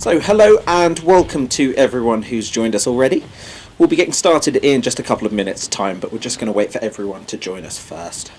So hello and welcome to everyone who's joined us already. We'll be getting started in just a couple of minutes' time, but we're just going to wait for everyone to join us first.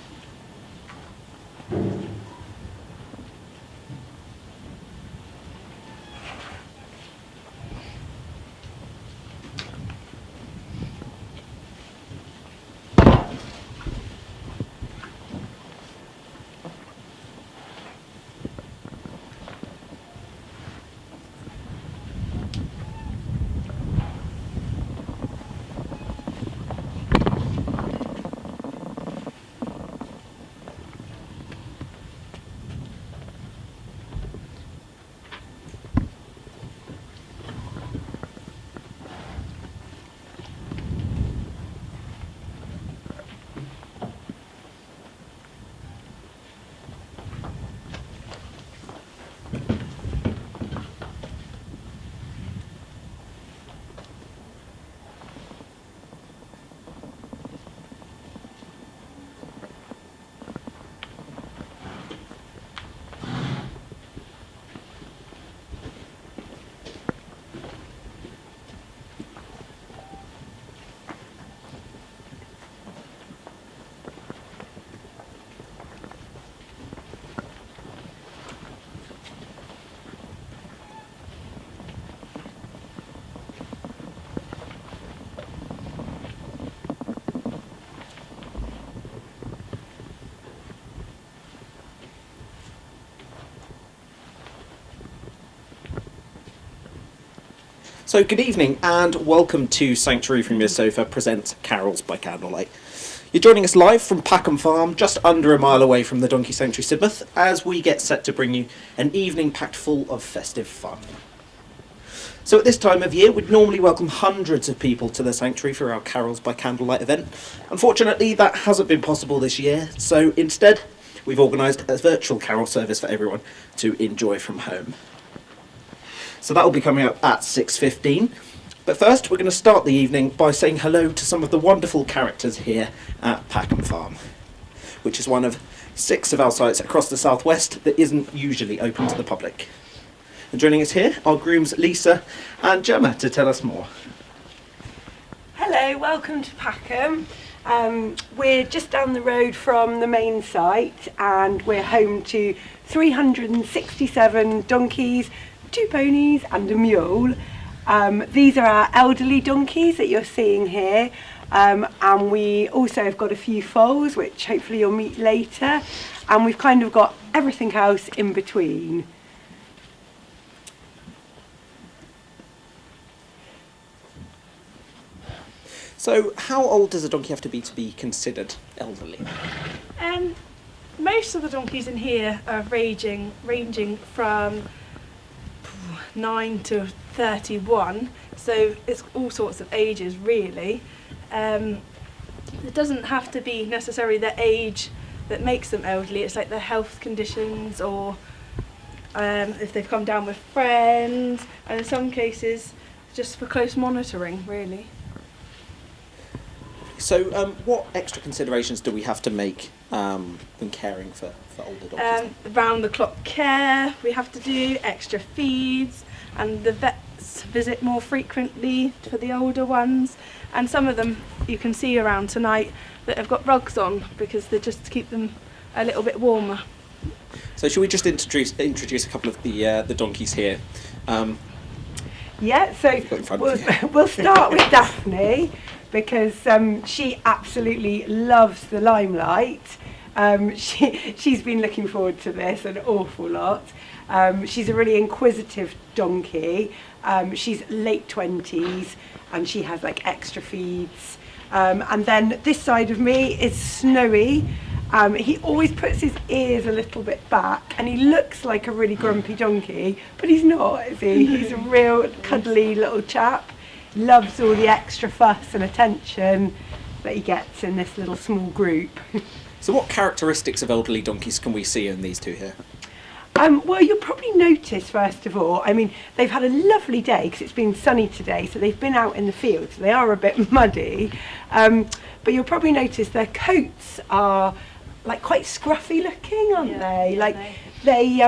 So good evening and welcome to Sanctuary from Your Sofa presents Carols by Candlelight. You're joining us live from Paccombe Farm, just under a mile away from the Donkey Sanctuary Sidmouth, as we get set to bring you an evening packed full of festive fun. So at this time of year, we'd normally welcome hundreds of people to the sanctuary for our Carols by Candlelight event. Unfortunately, that hasn't been possible this year, so instead, we've organised a virtual carol service for everyone to enjoy from home. So that will be coming up at 6:15. But first, we're going to start the evening by saying hello to some of the wonderful characters here at Paccombe Farm, which is one of 6 of our sites across the southwest that isn't usually open to the public. And joining us here are grooms Lisa and Gemma to tell us more. Hello, welcome to Packham. We're just down the road from the main site and we're home to 367 donkeys, 2 ponies and a mule. These are our elderly donkeys that you're seeing here, and we also have got a few foals which hopefully you'll meet later, and we've kind of got everything else in between. So how old does a donkey have to be considered elderly? Most of the donkeys in here are ranging from 9 to 31, so it's all sorts of ages really. It doesn't have to be necessarily the age that makes them elderly, it's like their health conditions or if they've come down with friends, and in some cases just for close monitoring really. So what extra considerations do we have to make when caring for older donkeys? Round the clock care, we have to do extra feeds, and the vets visit more frequently for the older ones, and some of them you can see around tonight that have got rugs on because they're just to keep them a little bit warmer. So should we just introduce a couple of the donkeys here? Yeah, so we'll start with Daphne because she absolutely loves the limelight. She's been looking forward to this an awful lot. She's a really inquisitive donkey. She's late 20s and she has like extra feeds. And then this side of me is Snowy. He always puts his ears a little bit back and he looks like a really grumpy donkey, but he's not, is he? He's a real cuddly little chap. Loves all the extra fuss and attention that he gets in this little small group. So what characteristics of elderly donkeys can we see in these two here? Well, you'll probably notice, first of all, I mean, they've had a lovely day because it's been sunny today, so they've been out in the field, so they are a bit muddy. But you'll probably notice their coats are like quite scruffy looking, aren't they? Like they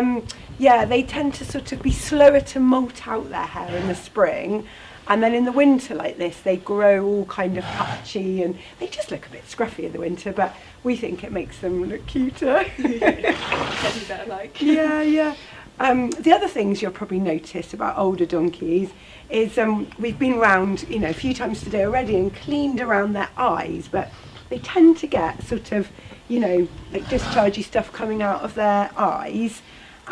Yeah, they tend to sort of be slower to molt out their hair in the spring, and then in the winter like this they grow all kind of patchy and they just look a bit scruffy in the winter, but we think it makes them look cuter. Yeah. The other things you'll probably notice about older donkeys is we've been round, a few times today already and cleaned around their eyes, but they tend to get sort of, like dischargy stuff coming out of their eyes,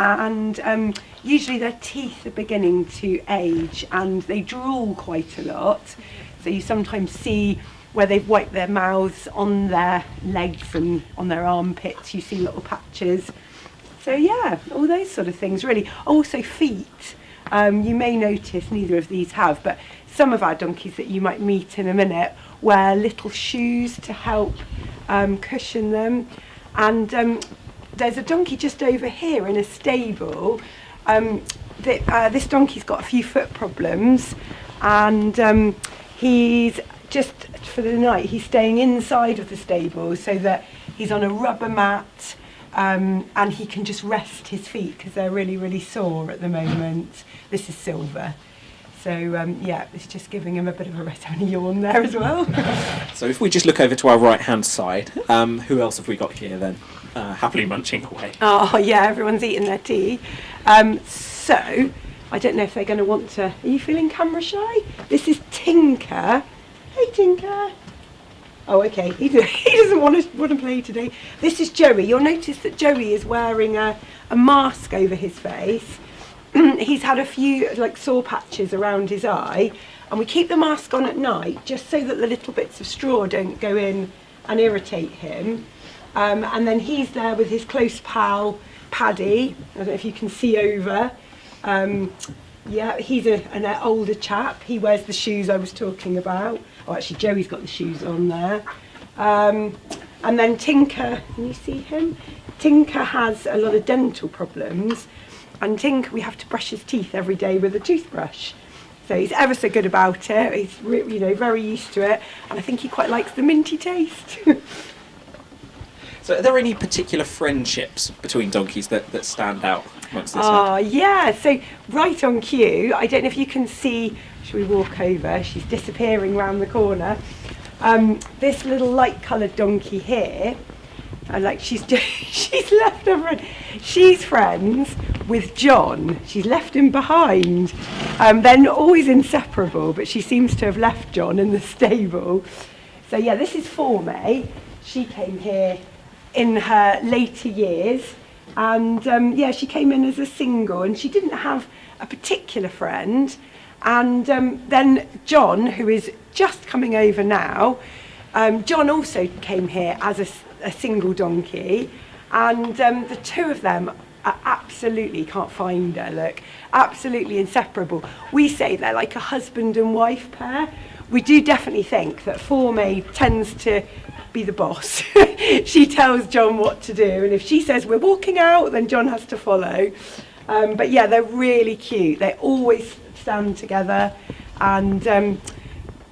and usually their teeth are beginning to age and they drool quite a lot. So you sometimes see where they've wiped their mouths on their legs and on their armpits, you see little patches. So yeah, all those sort of things really. Also feet. You may notice, neither of these have, but some of our donkeys that you might meet in a minute wear little shoes to help cushion them. And there's a donkey just over here in a stable. This donkey's got a few foot problems, and he's just, for the night, he's staying inside of the stable so that he's on a rubber mat, and he can just rest his feet because they're really, really sore at the moment. This is Silver. So it's just giving him a bit of a rest. Having a yawn there as well. So if we just look over to our right-hand side, who else have we got here then? Happily munching away. Oh yeah, everyone's eating their tea. So I don't know if they're going to want to. Are you feeling camera shy? This is Tinker. Hey Tinker. Oh okay, he doesn't want to play today. This is Joey. You'll notice that Joey is wearing a mask over his face. He's had a few sore patches around his eye, and we keep the mask on at night just so that the little bits of straw don't go in and irritate him. And then he's there with his close pal Paddy. I don't know if you can see over. He's an older chap. He wears the shoes I was talking about. Oh, actually Joey's got the shoes on there. And then Tinker, can you see him? Tinker has a lot of dental problems. And Tinker, we have to brush his teeth every day with a toothbrush. So he's ever so good about it. He's very used to it, and I think he quite likes the minty taste. So are there any particular friendships between donkeys that stand out amongst this? Yeah, so right on cue, I don't know if you can see, shall we walk over? She's disappearing round the corner. This little light coloured donkey here, she's left her friend. She's friends with John. She's left him behind. They're always inseparable, but she seems to have left John in the stable. So yeah, this is Forme. She came here in her later years, and she came in as a single, and she didn't have a particular friend. And then John, who is just coming over now, John also came here as a single donkey, and the two of them are absolutely, can't find her, look, absolutely inseparable. We say they're like a husband and wife pair. We do definitely think that Forme tends to be the boss. She tells John what to do, and if she says we're walking out, then John has to follow. But yeah, they're really cute. They always stand together, and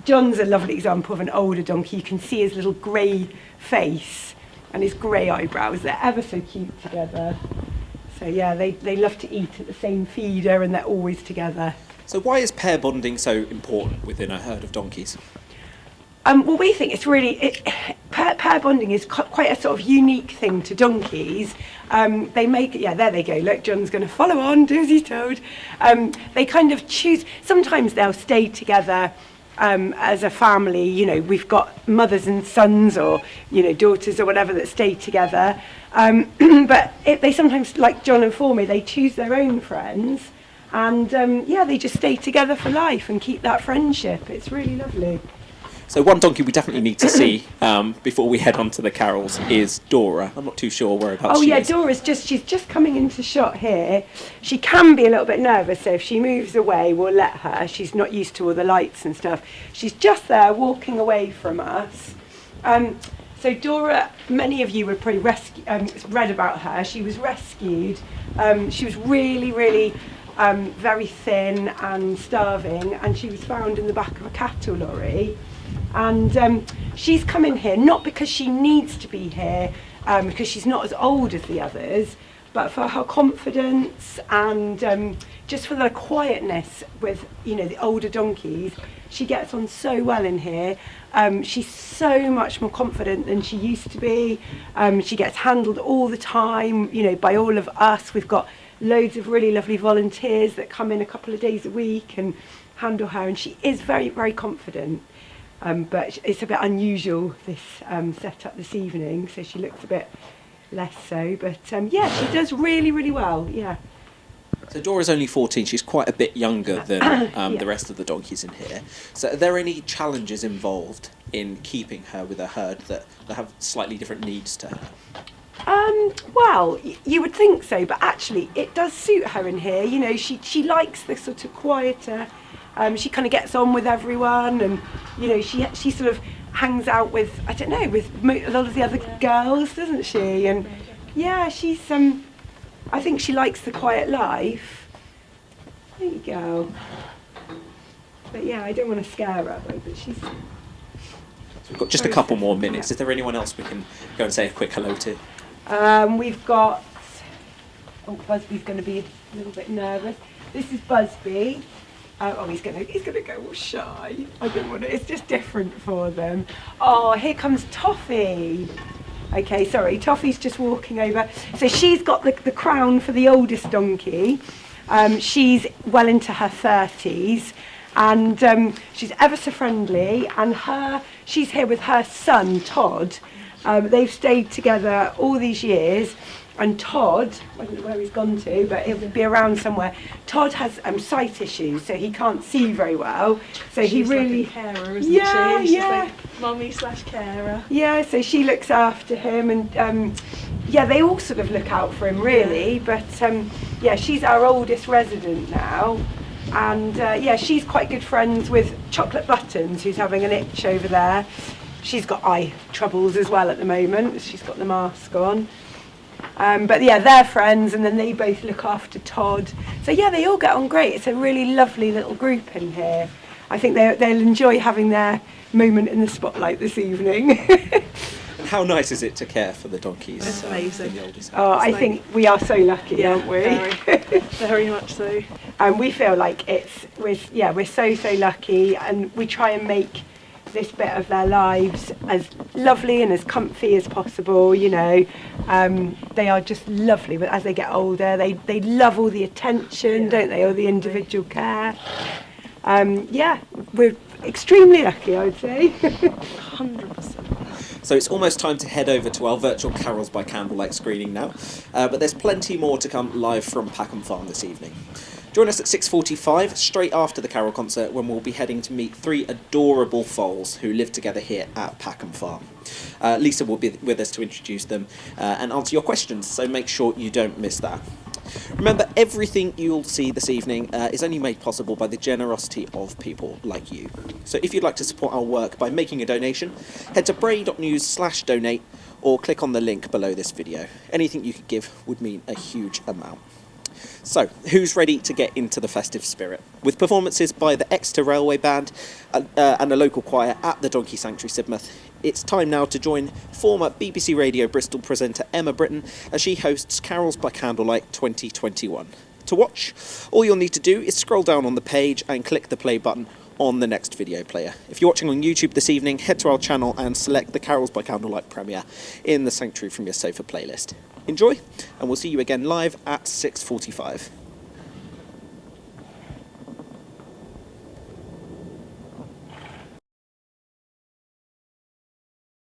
John's a lovely example of an older donkey. You can see his little grey face and his grey eyebrows. They're ever so cute together. So yeah, they love to eat at the same feeder, and they're always together. So why is pair bonding so important within a herd of donkeys? Well, we think it's really, pair bonding is quite a sort of unique thing to donkeys. They make, there they go, look, John's going to follow on, do as he's told. They kind of choose, sometimes they'll stay together as a family. We've got mothers and sons, or, daughters or whatever, that stay together. But they sometimes, like John and Forme, they choose their own friends. And they just stay together for life and keep that friendship. It's really lovely. So one donkey we definitely need to see before we head on to the carols is Dora. I'm not too sure whereabouts she is. Dora's she's just coming into shot here. She can be a little bit nervous, so if she moves away, we'll let her. She's not used to all the lights and stuff. She's just there walking away from us. So Dora, many of you would probably read about her. She was rescued. She was really, really very thin and starving, and she was found in the back of a cattle lorry. And she's come in here not because she needs to be here, because she's not as old as the others, but for her confidence and just for the quietness with, the older donkeys. She gets on so well in here. She's so much more confident than she used to be. She gets handled all the time, by all of us. We've got loads of really lovely volunteers that come in a couple of days a week and handle her, and she is very, very confident. But it's a bit unusual, this setup this evening, so she looks a bit less so. But yeah, she does really, really well, yeah. So Dora's only 14, she's quite a bit younger than Yeah. the rest of the donkeys in here. So are there any challenges involved in keeping her with a herd that have slightly different needs to her? Well, you would think so, but actually it does suit her in here. She likes the sort of quieter, she kind of gets on with everyone, and, she sort of hangs out with, I don't know, with a lot of the other girls, doesn't she? And yeah, she's, I think she likes the quiet life. There you go. But yeah, I don't want to scare her, though, but she's... So we've got just a couple more minutes. Is there anyone else we can go and say a quick hello to? We've got... Oh, Busby's going to be a little bit nervous. This is Busby. He's gonna go all shy. I don't want to. It's just different for them. Oh, here comes Toffee. Okay, sorry, Toffee's just walking over. So she's got the crown for the oldest donkey. She's well into her 30s, and she's ever so friendly. And she's here with her son Todd. They've stayed together all these years. And Todd, I don't know where he's gone to, but he'll be around somewhere. Todd has sight issues, so he can't see very well. So She's he really, like a carer, isn't yeah, she? She's yeah, like mummy/carer. yeah. So she looks after him, and yeah, they all sort of look out for him, really. But yeah, she's our oldest resident now, and yeah, she's quite good friends with Chocolate Buttons, who's having an itch over there. She's got eye troubles as well at the moment. She's got the mask on. But yeah, they're friends, and then they both look after Todd. So yeah, they all get on great. It's a really lovely little group in here. I think they'll enjoy having their moment in the spotlight this evening. And how nice is it to care for the donkeys? It's amazing. The oldest? Oh, I think we are so lucky, aren't we? Very, very much so. And we feel like we're so lucky, and we try and make this bit of their lives as lovely and as comfy as possible. They are just lovely, but as they get older, they love all the attention, don't they, all the individual care. Yeah, we're extremely lucky, I would say. 100%. So it's almost time to head over to our virtual Carols by Candlelight screening now, but there's plenty more to come live from Paccombe Farm this evening. Join us at 6:45, straight after the carol concert, when we'll be heading to meet 3 adorable foals who live together here at Paccombe Farm. Lisa will be with us to introduce them and answer your questions, so make sure you don't miss that. Remember, everything you'll see this evening is only made possible by the generosity of people like you. So if you'd like to support our work by making a donation, head to bray.news/donate or click on the link below this video. Anything you could give would mean a huge amount. So, who's ready to get into the festive spirit? With performances by the Exeter Railway Band and a local choir at the Donkey Sanctuary Sidmouth, it's time now to join former BBC Radio Bristol presenter Emma Britton as she hosts Carols by Candlelight 2021. To watch, all you'll need to do is scroll down on the page and click the play button on the next video player. If you're watching on YouTube this evening, head to our channel and select the Carols by Candlelight premiere in the Sanctuary from Your Sofa playlist. Enjoy, and we'll see you again live at 6:45.